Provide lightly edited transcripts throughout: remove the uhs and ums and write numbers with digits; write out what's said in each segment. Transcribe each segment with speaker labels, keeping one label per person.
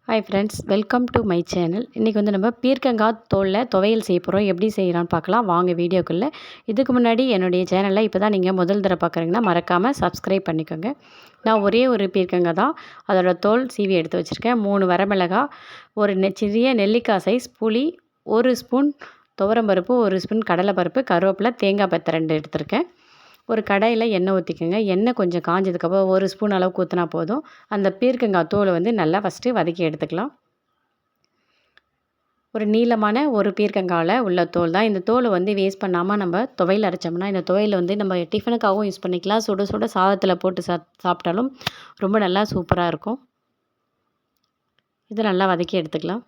Speaker 1: Hi friends, welcome to my channel. இன்றைக்கி வந்து நம்ம பீர்க்கங்காய் தோலில் துவையல் செய்ய போகிறோம். எப்படி செய்யலான்னு பார்க்கலாம் வாங்க வீடியோக்குள்ளே. இதுக்கு முன்னாடி என்னுடைய சேனலில் இப்போ தான் நீங்கள் முதல் தடவை பார்க்குறீங்கன்னா மறக்காமல் சப்ஸ்கிரைப் பண்ணிக்கோங்க. நான் ஒரே ஒரு பீர்க்கங்காய் தான், அதோடய தோல் சீவி எடுத்து வச்சுருக்கேன். 3 வரமிளகாய், ஒரு சிறிய நெல்லிக்காய் சைஸ் புளி, 1 ஸ்பூன் துவரம்பருப்பு, 1 ஸ்பூன் கடலைப்பருப்பு, கருவேப்பிலை, தேங்காய் பத்தை 2 எடுத்திருக்கேன். ஒரு கடாயில் எண்ணெய் ஊற்றிக்கோங்க. எண்ணெய் கொஞ்சம் காஞ்சதுக்கப்புறம் 1 ஸ்பூன் அளவுக்கு ஊற்றினா போதும். அந்த பீர்க்கங்காய் தோலை வந்து நல்லா ஃபஸ்ட்டு வதக்கி எடுத்துக்கலாம். ஒரு நீளமான ஒரு பீர்க்கங்காயில் உள்ள தோல் தான். இந்த தோலை வந்து வேஸ்ட் பண்ணாமல் நம்ம துவையல் அரைச்சோம்னா, இந்த துவையல் வந்து நம்ம டிஃபனுக்காகவும் யூஸ் பண்ணிக்கலாம். சுட சுட சாதத்தில் போட்டு சாப்பிட்டாலும் ரொம்ப நல்லா சூப்பராக இருக்கும். இதை நல்லா வதக்கி எடுத்துக்கலாம்.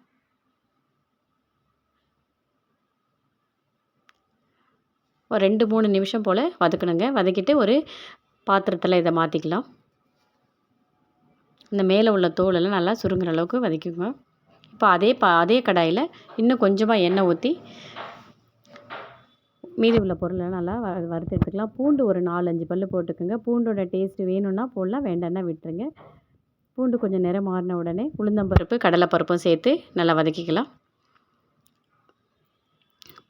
Speaker 1: ஒரு 2-3 நிமிஷம் போல் வதக்கணுங்க. வதக்கிட்டு ஒரு பாத்திரத்தில் இதை மாற்றிக்கலாம். இந்த மேலே உள்ள தோலெல்லாம் நல்லா சுருங்குற அளவுக்கு வதக்கிக்குங்க. இப்போ அதே கடாயில் இன்னும் கொஞ்சமாக எண்ணெய் ஊற்றி மீதி உள்ள பொருளெல்லாம் நல்லா வறுத்து எடுத்துக்கலாம். பூண்டு ஒரு 4-5 பல் போட்டுக்கோங்க. பூண்டோட டேஸ்ட்டு வேணும்னா போடலாம், வேண்டாம்னா விட்டுருங்க. பூண்டு கொஞ்சம் நிறம் மாறின உடனே உளுந்தம்பருப்பு, கடலைப்பருப்பும் சேர்த்து நல்லா வதக்கிக்கலாம்.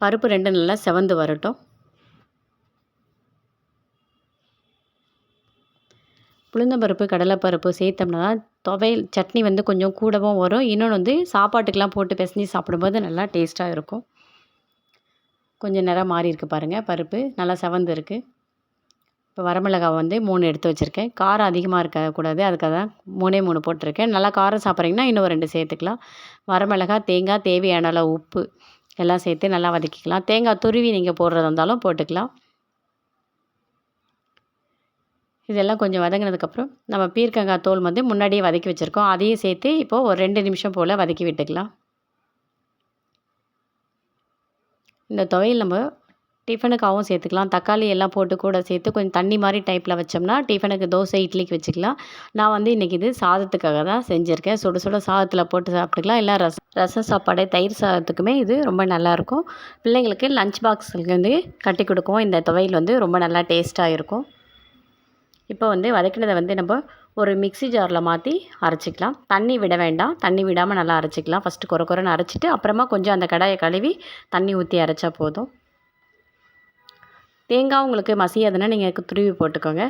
Speaker 1: பருப்பு 2 நல்லா செவந்து வரட்டும். உளுந்தம்பருப்பு, கடலைப்பருப்பு சேர்த்தோம்னா தான் துவையல் சட்னி வந்து கொஞ்சம் கூடவும் வரும். இன்னொன்று வந்து சாப்பாட்டுக்கெலாம் போட்டு பிசைஞ்சு சாப்பிடும்போது நல்லா டேஸ்ட்டாக இருக்கும். கொஞ்சம் நிறம் மாறி இருக்குது பாருங்கள், பருப்பு நல்லா செவந்து இருக்குது. இப்போ வரமிளகாய் வந்து 3 எடுத்து வச்சுருக்கேன். காரம் அதிகமாக இருக்கக்கூடாது, அதுக்காக தான் 3 போட்டிருக்கேன். நல்லா காரம் சாப்பிட்றீங்கன்னா இன்னும் 2 சேர்த்துக்கலாம். வரமிளகாய், தேங்காய், தேவையான அளவு உப்பு எல்லாம் சேர்த்து நல்லா வதக்கிக்கலாம். தேங்காய் துருவி நீங்கள் போடுறதா இருந்தாலும் போட்டுக்கலாம். இதெல்லாம் கொஞ்சம் வதங்கினதுக்கப்புறம் நம்ம பீர்க்கங்காய் தோல் வந்து முன்னாடியே வதக்கி வச்சுருக்கோம். அதையும் சேர்த்து இப்போது ஒரு 2 நிமிஷம் போல் வதக்கி விட்டுக்கலாம். இந்த துவையல் நம்ம டிஃபனுக்காகவும் சேர்த்துக்கலாம். தக்காளி எல்லாம் போட்டு கூட சேர்த்து கொஞ்சம் தண்ணி மாதிரி டைப்பில் வச்சோம்னா டிஃபனுக்கு, தோசை, இட்லிக்கு வச்சுக்கலாம். நான் வந்து இன்றைக்கி இது சாதத்துக்காக தான் செஞ்சுருக்கேன். சுட சுட சாதத்தில் போட்டு சாப்பிட்டுக்கலாம். இல்லை ரசம் சாப்பாடு, தயிர் சாதத்துக்குமே இது ரொம்ப நல்லாயிருக்கும். பிள்ளைங்களுக்கு லஞ்ச் பாக்ஸுக்கு வந்து கட்டி கொடுக்கவும் இந்த துவையல் வந்து ரொம்ப நல்லா டேஸ்ட்டாக இருக்கும். இப்போ வந்து வதக்கினதை வந்து நம்ம ஒரு மிக்ஸி ஜாரில் மாற்றி அரைச்சிக்கலாம். தண்ணி விட வேண்டாம், தண்ணி விடாமல் நல்லா அரைச்சிக்கலாம். ஃபஸ்ட்டு கொரன்னு அரைச்சிட்டு அப்புறமா கொஞ்சம் அந்த கடாயை கழுவி தண்ணி ஊற்றி அரைச்சா போதும். தேங்காய் உங்களுக்கு மசியாதுன்னா நீங்கள் துருவி போட்டுக்கோங்க.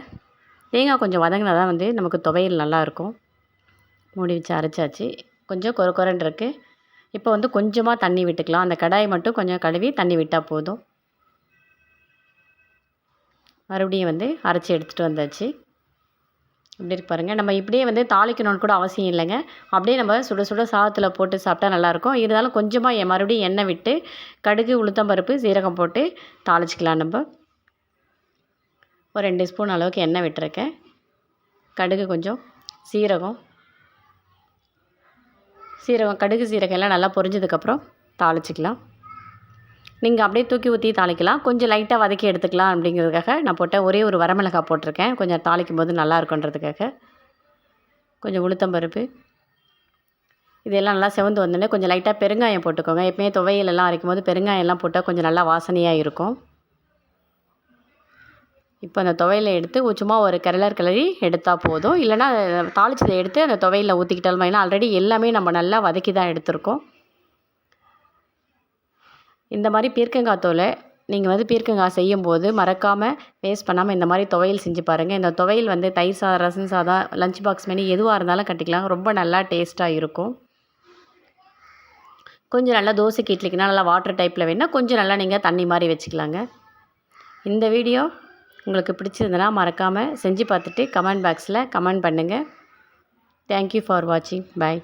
Speaker 1: தேங்காய் கொஞ்சம் வதங்கினா தான் வந்து நமக்கு துவையல் நல்லாயிருக்கும். மூடி வச்சு அரைச்சாச்சு. கொஞ்சம் கொரன்னு இருக்குது. இப்போ வந்து கொஞ்சமாக தண்ணி விட்டுக்கலாம். அந்த கடாயை மட்டும் கொஞ்சம் கழுவி தண்ணி விட்டால் போதும். மறுபடியும் வந்து அரைச்சி எடுத்துகிட்டு வந்தாச்சு. இப்படி இருக்கு பாருங்கள். நம்ம இப்படியே வந்து தாளிக்கணும்னு கூட அவசியம் இல்லைங்க. அப்படியே நம்ம சுட சுட சாதத்தில் போட்டு சாப்பிட்டா நல்லாயிருக்கும். இருந்தாலும் கொஞ்சமாக மறுபடியும் எண்ணெய் விட்டு கடுகு, உளுத்தம்பருப்பு, சீரகம் போட்டு தாளிச்சிக்கலாம். நம்ம ஒரு 2 ஸ்பூன் அளவுக்கு எண்ணெய் விட்டுருக்கேன். கடுகு கொஞ்சம், கடுகு, சீரகம் எல்லாம் நல்லா பொரிஞ்சதுக்கப்புறம் தாளிச்சிக்கலாம். நீங்கள் அப்படியே தூக்கி ஊற்றி தாளிக்கலாம். கொஞ்சம் லைட்டாக வதக்கி எடுத்துக்கலாம் அப்படிங்கிறதுக்காக நான் போட்டேன். ஒரே ஒரு வரமிளகாய் போட்டிருக்கேன், கொஞ்சம் தாளிக்கும் போது நல்லா இருக்குன்றதுக்காக. கொஞ்சம் உளுத்தம்பருப்பு, இதெல்லாம் நல்லா செவந்து வந்தோடனே கொஞ்சம் லைட்டாக பெருங்காயம் போட்டுக்கோங்க. எப்பவுமே துவையலெல்லாம் அரைக்கும் போது பெருங்காயம்லாம் போட்டால் கொஞ்சம் நல்லா வாசனையாக இருக்கும். இப்போ அந்த துவையலை எடுத்து சும்மா ஒரு கிளறி எடுத்தால் போதும். இல்லைனா தாளிச்சதை எடுத்து அந்த துவையலில் ஊற்றிக்கிட்டாலும், ஏன்னா ஆல்ரெடி எல்லாமே நம்ம நல்லா வதக்கி தான் எடுத்திருக்கோம். இந்த மாதிரி பீர்க்கங்காய் தோலை நீங்கள் வந்து பீர்க்கங்காய் செய்யும்போது மறக்காமல் வேஸ்ட் பண்ணாமல் இந்த மாதிரி துவையல் செஞ்சு பாருங்கள். இந்த துவையல் வந்து தயிர் சாதம், ரசம் சாதம், லஞ்ச் பாக்ஸ் மெனு எதுவாக இருந்தாலும் கட்டிக்கலாம். ரொம்ப நல்லா டேஸ்ட்டாக இருக்கும். கொஞ்சம் நல்லா தோசைக்கு, இட்லிக்குனா நல்லா வாட்டர் டைப்பில் வேணால் கொஞ்சம் நல்லா நீங்கள் தண்ணி மாதிரி வச்சுக்கலாங்க. இந்த வீடியோ உங்களுக்கு பிடிச்சிருந்தனா மறக்காமல் செஞ்சு பார்த்துட்டு கமெண்ட் பாக்ஸில் கமெண்ட் பண்ணுங்கள். தேங்க்யூ ஃபார் வாட்சிங். பாய்.